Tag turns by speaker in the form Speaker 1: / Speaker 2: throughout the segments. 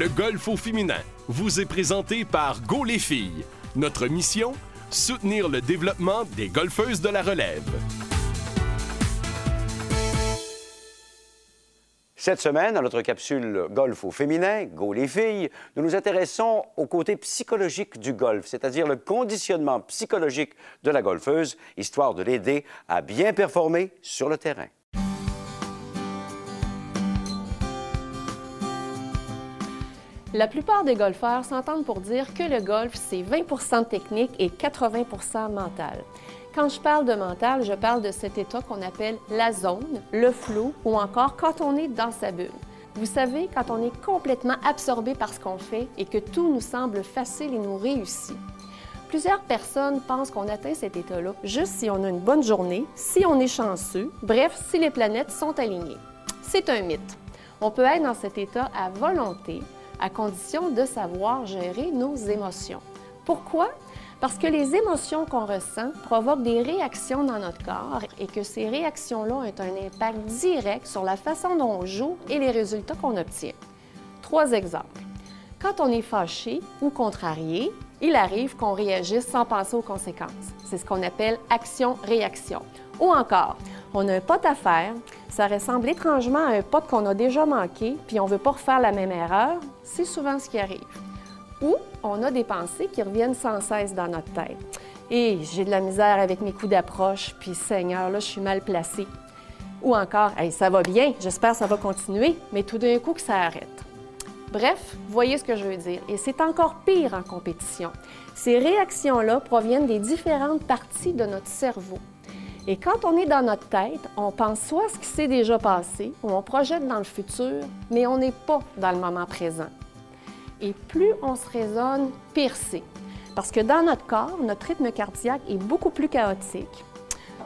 Speaker 1: Le golf au féminin vous est présenté par Go les filles. Notre mission, soutenir le développement des golfeuses de la relève.
Speaker 2: Cette semaine, dans notre capsule Golf au féminin, Go les filles, nous nous intéressons au côté psychologique du golf, c'est-à-dire le conditionnement psychologique de la golfeuse, histoire de l'aider à bien performer sur le terrain.
Speaker 3: La plupart des golfeurs s'entendent pour dire que le golf, c'est 20 de technique et 80 mental. Quand je parle de mental, je parle de cet état qu'on appelle la zone, le flow ou encore quand on est dans sa bulle. Vous savez, quand on est complètement absorbé par ce qu'on fait et que tout nous semble facile et nous réussit. Plusieurs personnes pensent qu'on atteint cet état-là juste si on a une bonne journée, si on est chanceux, bref, si les planètes sont alignées. C'est un mythe. On peut être dans cet état à volonté, à condition de savoir gérer nos émotions. Pourquoi? Parce que les émotions qu'on ressent provoquent des réactions dans notre corps et que ces réactions-là ont un impact direct sur la façon dont on joue et les résultats qu'on obtient. 3 exemples. Quand on est fâché ou contrarié, il arrive qu'on réagisse sans penser aux conséquences. C'est ce qu'on appelle action-réaction. Ou encore, on a un pot à faire, ça ressemble étrangement à un pot qu'on a déjà manqué, puis on ne veut pas refaire la même erreur, c'est souvent ce qui arrive. Ou on a des pensées qui reviennent sans cesse dans notre tête. Et j'ai de la misère avec mes coups d'approche, puis Seigneur, là, je suis mal placée. Ou encore, hey, ça va bien, j'espère que ça va continuer, mais tout d'un coup que ça arrête. Bref, voyez ce que je veux dire. Et c'est encore pire en compétition. Ces réactions-là proviennent des différentes parties de notre cerveau. Et quand on est dans notre tête, on pense soit à ce qui s'est déjà passé, ou on projette dans le futur, mais on n'est pas dans le moment présent. Et plus on se raisonne, pire c'est. Parce que dans notre corps, notre rythme cardiaque est beaucoup plus chaotique.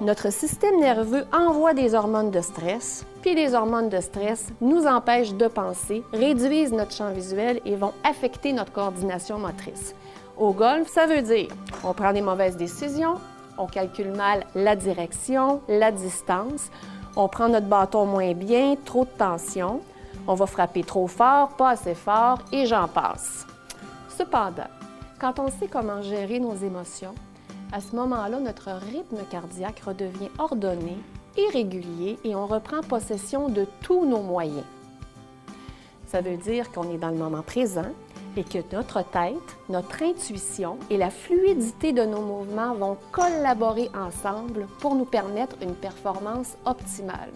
Speaker 3: Notre système nerveux envoie des hormones de stress, puis les hormones de stress nous empêchent de penser, réduisent notre champ visuel et vont affecter notre coordination motrice. Au golf, ça veut dire on prend des mauvaises décisions, on calcule mal la direction, la distance, on prend notre bâton moins bien, trop de tension, on va frapper trop fort, pas assez fort, et j'en passe. Cependant, quand on sait comment gérer nos émotions, à ce moment-là, notre rythme cardiaque redevient ordonné et régulier et on reprend possession de tous nos moyens. Ça veut dire qu'on est dans le moment présent et que notre tête, notre intuition et la fluidité de nos mouvements vont collaborer ensemble pour nous permettre une performance optimale.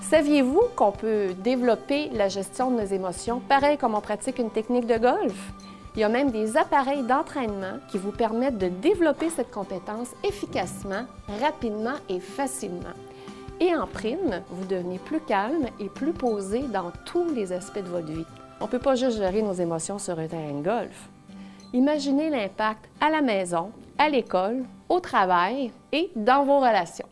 Speaker 3: Saviez-vous qu'on peut développer la gestion de nos émotions pareil comme on pratique une technique de golf? Il y a même des appareils d'entraînement qui vous permettent de développer cette compétence efficacement, rapidement et facilement. Et en prime, vous devenez plus calme et plus posé dans tous les aspects de votre vie. On ne peut pas juste gérer nos émotions sur un terrain de golf. Imaginez l'impact à la maison, à l'école, au travail et dans vos relations.